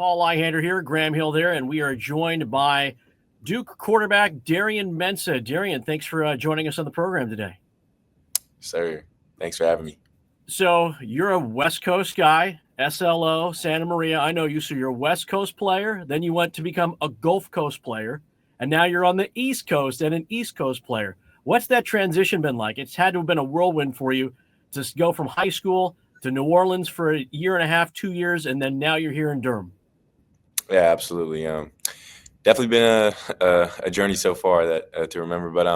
Paul Ihander here, Graham Hill there, and we are joined by Duke quarterback Darian Mensah. Darian, thanks for joining us on the program today. Sir, thanks for having me. So you're a West Coast guy, SLO, Santa Maria. I know you. So you're a West Coast player. Then you went to become a Gulf Coast player. And now you're on the East Coast and an East Coast player. What's that transition been like? It's had to have been a whirlwind for you to go from high school to New Orleans for a year and a half, 2 years, and then now you're here in Durham. Yeah, absolutely. Definitely been a journey so far that to remember. But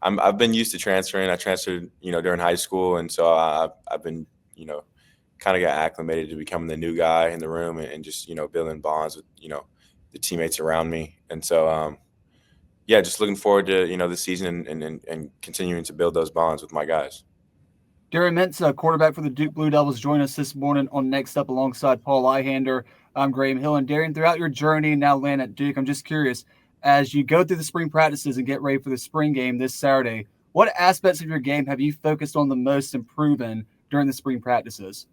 I've been used to transferring. I transferred, during high school, and so I've been, kind of got acclimated to becoming the new guy in the room and just building bonds with the teammates around me. And so just looking forward to the season and continuing to build those bonds with my guys. Darian Mensah, quarterback for the Duke Blue Devils, joined us this morning on Next Up alongside Paul Ihander. I'm Graham Hill. And Darian, throughout your journey now land at Duke, I'm just curious, as you go through the spring practices and get ready for the spring game this Saturday, what aspects of your game have you focused on the most improving during the spring practices?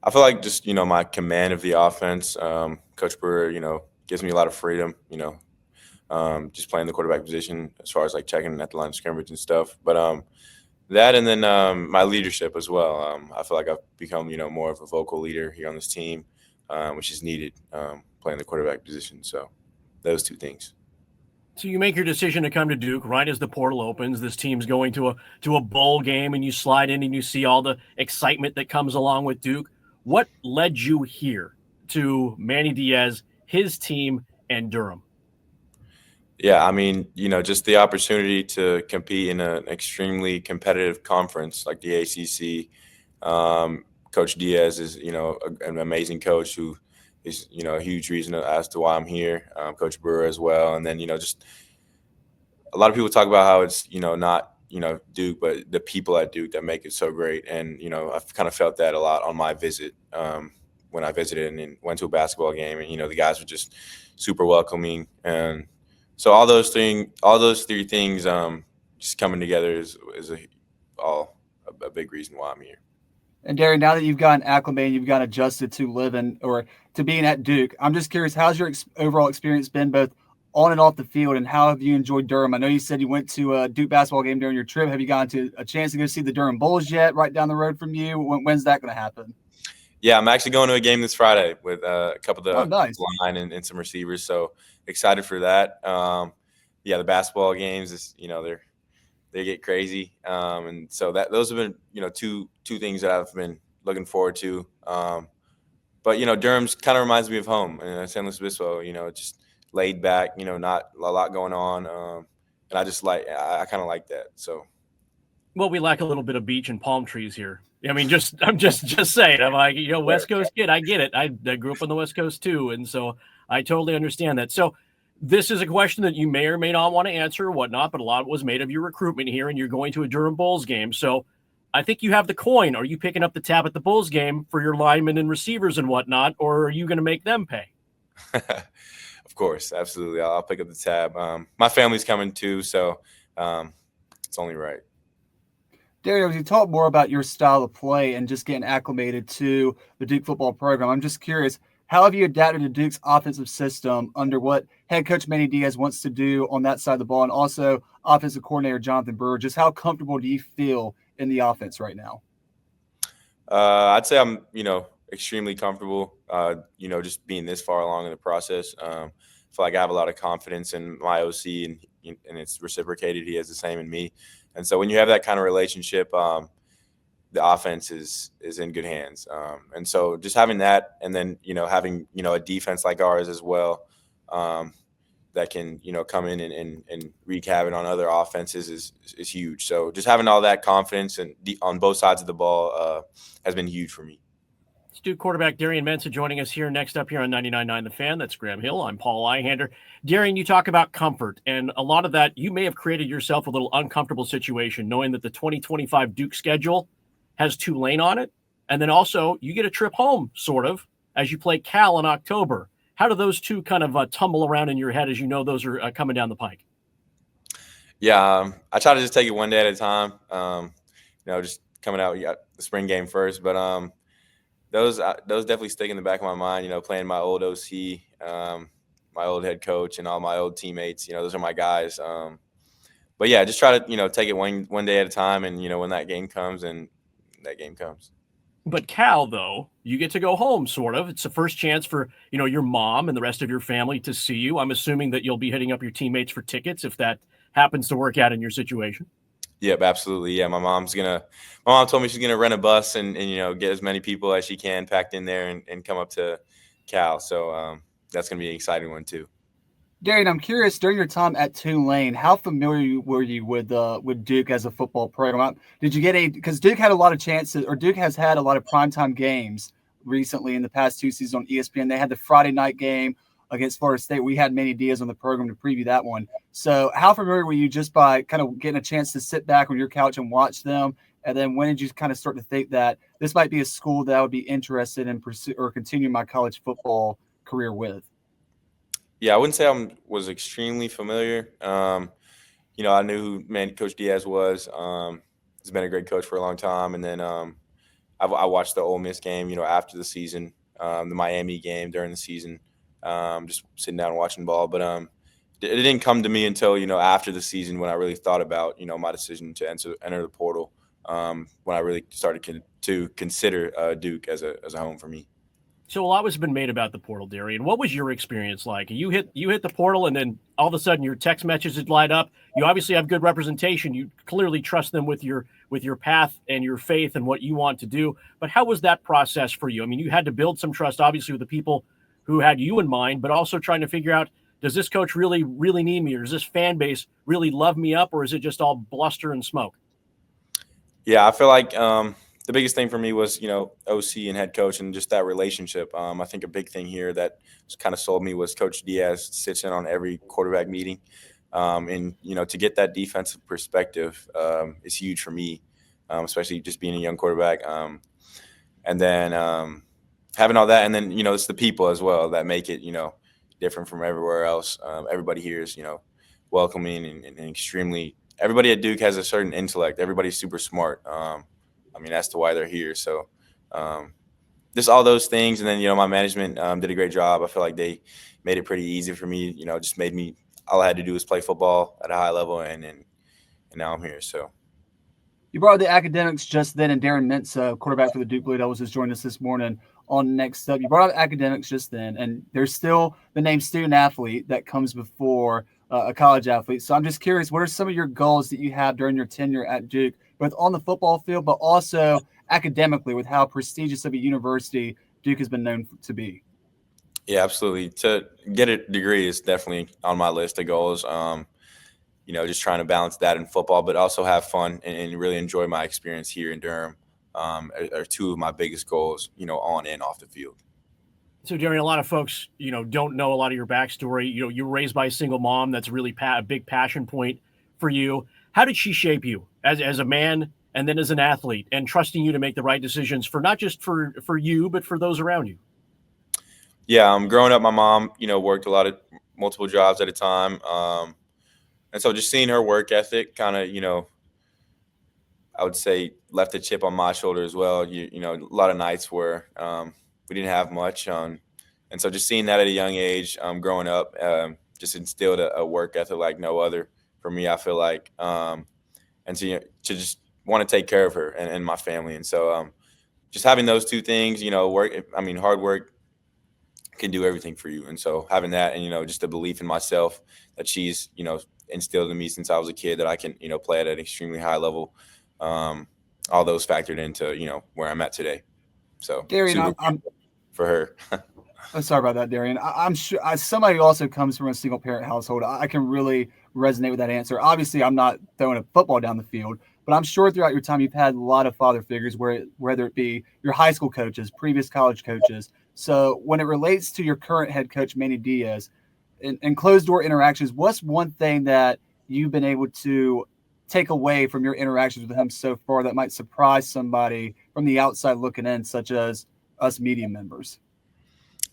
I feel like just, my command of the offense, Coach Brewer, gives me a lot of freedom, just playing the quarterback position as far as like checking at the line of scrimmage and stuff. But that and then my leadership as well. I feel like I've become, more of a vocal leader here on this team, which is needed playing the quarterback position. So those two things. So you make your decision to come to Duke right as the portal opens. This team's going to a bowl game, and you slide in and you see all the excitement that comes along with Duke. What led you here to Manny Diaz, his team, and Durham? Yeah, I mean, just the opportunity to compete in an extremely competitive conference like the ACC. Coach Diaz is, an amazing coach who is, a huge reason as to why I'm here. Coach Brewer as well. And then, just a lot of people talk about how it's, not, Duke, but the people at Duke that make it so great. And, I've kind of felt that a lot on my visit when I visited and went to a basketball game. And, the guys were just super welcoming. And so all those three things just coming together is a big reason why I'm here. And Darian, now that you've gotten acclimated, you've gotten adjusted to living or to being at Duke, I'm just curious, how's your overall experience been both on and off the field, and how have you enjoyed Durham? I know you said you went to a Duke basketball game during your trip. Have you gotten to a chance to go see the Durham Bulls yet, right down the road from you? When's that going to happen? Yeah, I'm actually going to a game this Friday with a couple of the nice. line and some receivers. So excited for that. The basketball games is, they get crazy. And so those have been, two things that I've been looking forward to. But Durham's kind of reminds me of home, and San Luis Obispo, just laid back, not a lot going on. And I kind of like that. So. Well, we lack a little bit of beach and palm trees here. I mean, I'm just saying. I'm like, West Coast kid. I get it. I grew up on the West Coast too, and so I totally understand that. So this is a question that you may or may not want to answer or whatnot, but a lot of it was made of your recruitment here, and you're going to a Durham Bulls game. So I think you have the coin. Are you picking up the tab at the Bulls game for your linemen and receivers and whatnot, or are you going to make them pay? Of course, absolutely. I'll pick up the tab. My family's coming too, so it's only right. Darian, as you talk more about your style of play and just getting acclimated to the Duke football program, I'm just curious, how have you adapted to Duke's offensive system under what head coach Manny Diaz wants to do on that side of the ball, and also offensive coordinator Jonathan Brewer? Just how comfortable do you feel in the offense right now? I'd say I'm, extremely comfortable, just being this far along in the process. I feel like I have a lot of confidence in my OC, and it's reciprocated. He has the same in me. And so when you have that kind of relationship, the offense is in good hands. And so just having that, and then, having, a defense like ours as well, that can, come in and wreak havoc on other offenses is huge. So just having all that confidence and on both sides of the ball has been huge for me. Duke quarterback Darian Mensah joining us here next up here on 99.9 The Fan. That's Graham Hill. I'm Paul Ihander. Darian, you talk about comfort, and a lot of that, you may have created yourself a little uncomfortable situation knowing that the 2025 Duke schedule has Tulane on it, and then also you get a trip home, sort of, as you play Cal in October. How do those two kind of tumble around in your head as you know those are coming down the pike? Yeah, I try to just take it one day at a time. Just coming out, we got the spring game first, but those definitely stick in the back of my mind. Playing my old OC, my old head coach, and all my old teammates. Those are my guys. But yeah, just try to take it one day at a time, and when that game comes, and that game comes. But Cal, though, you get to go home, sort of. It's the first chance for, your mom and the rest of your family to see you. I'm assuming that you'll be hitting up your teammates for tickets if that happens to work out in your situation. Yep, absolutely. Yeah, my mom told me she's gonna rent a bus and get as many people as she can packed in there and come up to Cal. So that's gonna be an exciting one too. Darian, I'm curious, during your time at Tulane, how familiar were you with Duke as a football program? Did you get because Duke had a lot of chances, or Duke has had a lot of primetime games recently in the past 2 seasons on ESPN. They had the Friday night game against Florida State. We had Manny Diaz on the program to preview that one. So how familiar were you just by kind of getting a chance to sit back on your couch and watch them? And then when did you kind of start to think that this might be a school that I would be interested in pursue or continue my college football career with? Yeah, I wouldn't say I was extremely familiar. I knew who Coach Diaz was. He's been a great coach for a long time. And then I watched the Ole Miss game, after the season, the Miami game during the season, just sitting down and watching ball. But it didn't come to me until, after the season when I really thought about, my decision to enter the portal, when I really started to consider Duke as a home for me. So a lot has been made about the portal, Darian. What was your experience like? You hit the portal, and then all of a sudden your text messages light up. You obviously have good representation. You clearly trust them with your path and your faith and what you want to do. But how was that process for you? I mean, you had to build some trust, obviously, with the people who had you in mind, but also trying to figure out, does this coach really need me, or does this fan base really love me up, or is it just all bluster and smoke? Yeah, I feel like the biggest thing for me was, OC and head coach and just that relationship. I think a big thing here that kind of sold me was Coach Diaz sits in on every quarterback meeting. And, to get that defensive perspective is huge for me, especially just being a young quarterback. And then having all that, and then, it's the people as well that make it, different from everywhere else. Everybody here is, welcoming and extremely – everybody at Duke has a certain intellect. Everybody's super smart. That's why they're here. So just all those things. And then, my management did a great job. I feel like they made it pretty easy for me, just made me – all I had to do was play football at a high level, and now I'm here. So you brought up the academics just then, and Darian Mensah, quarterback for the Duke Blue Devils, has joined us this morning on Next Up. You brought up academics just then, and there's still the name student athlete that comes before a college athlete. So I'm just curious, what are some of your goals that you have during your tenure at Duke, both on the football field, but also academically with how prestigious of a university Duke has been known to be? Yeah, absolutely. To get a degree is definitely on my list of goals. Just trying to balance that in football, but also have fun and really enjoy my experience here in Durham are two of my biggest goals, on and off the field. So, Darian, a lot of folks, don't know a lot of your backstory. You were raised by a single mom. That's really a big passion point for you. How did she shape you as a man and then as an athlete, and trusting you to make the right decisions for not just for you, but for those around you? Yeah, growing up, my mom, worked multiple jobs at a time. And so just seeing her work ethic kind of, I would say left a chip on my shoulder as well. A lot of nights where we didn't have much. And so just seeing that at a young age, growing up, just instilled a work ethic like no other for me, I feel like. And to just want to take care of her and my family. And so just having those two things, hard work can do everything for you. And so having that and, just a belief in myself that she's, instilled in me since I was a kid that I can, play at an extremely high level. All those factored into, where I'm at today. So Darian, I'm for her. I'm sorry about that, Darian. I'm sure as somebody who also comes from a single parent household, I can really resonate with that answer. Obviously, I'm not throwing a football down the field, but I'm sure throughout your time you've had a lot of father figures, whether it be your high school coaches, previous college coaches. So when it relates to your current head coach, Manny Diaz, in closed door interactions, what's one thing that you've been able to take away from your interactions with him so far that might surprise somebody from the outside looking in, such as us media members?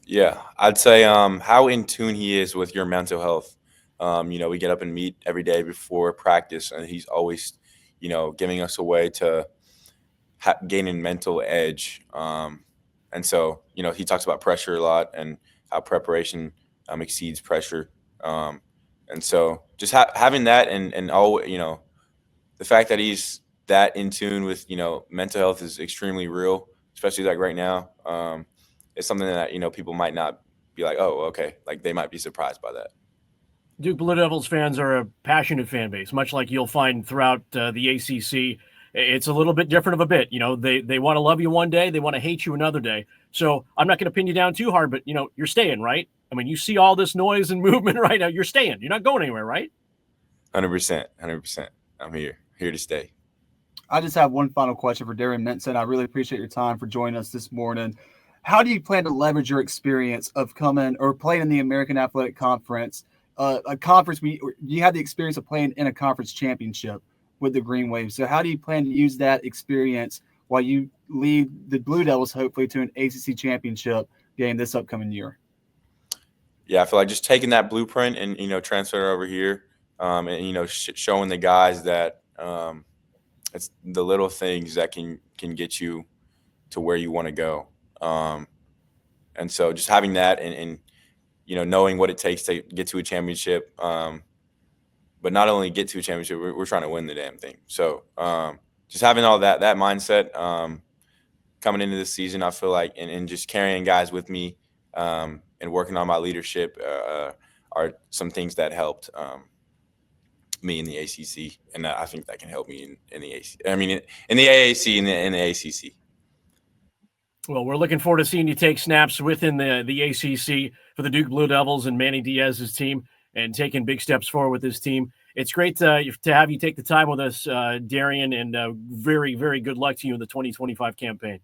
Yeah, I'd say how in tune he is with your mental health. We get up and meet every day before practice, and he's always, giving us a way to gaining mental edge. And And so, he talks about pressure a lot and how preparation exceeds pressure. And so just having that and all, the fact that he's that in tune with, mental health is extremely real, especially like right now. It's something that, people might not be like, oh, okay. Like they might be surprised by that. Duke Blue Devils fans are a passionate fan base, much like you'll find throughout the ACC. It's a little bit different of a bit. They want to love you one day, they want to hate you another day. So I'm not going to pin you down too hard, but you're staying, right? I mean, you see all this noise and movement right now. You're staying. You're not going anywhere, right? 100%. I'm here to stay. I just have one final question for Darian Mensah. I really appreciate your time for joining us this morning. How do you plan to leverage your experience of coming or playing in the American Athletic Conference, a conference where you had the experience of playing in a conference championship with the Green Waves? So how do you plan to use that experience while you lead the Blue Devils hopefully to an ACC championship game this upcoming year? Yeah, I feel like just taking that blueprint and, transferring it over here and, showing the guys that it's the little things that can get you to where you want to go. And so just having that and knowing what it takes to get to a championship, but not only get to a championship, we're trying to win the damn thing. So just having all that mindset coming into this season, I feel like, and just carrying guys with me and working on my leadership are some things that helped me in the ACC, and I think that can help me in the ACC. I mean, in the AAC and in the ACC. Well, we're looking forward to seeing you take snaps within the ACC for the Duke Blue Devils and Manny Diaz's team and taking big steps forward with this team. It's great to have you take the time with us, Darian, and very, very good luck to you in the 2025 campaign.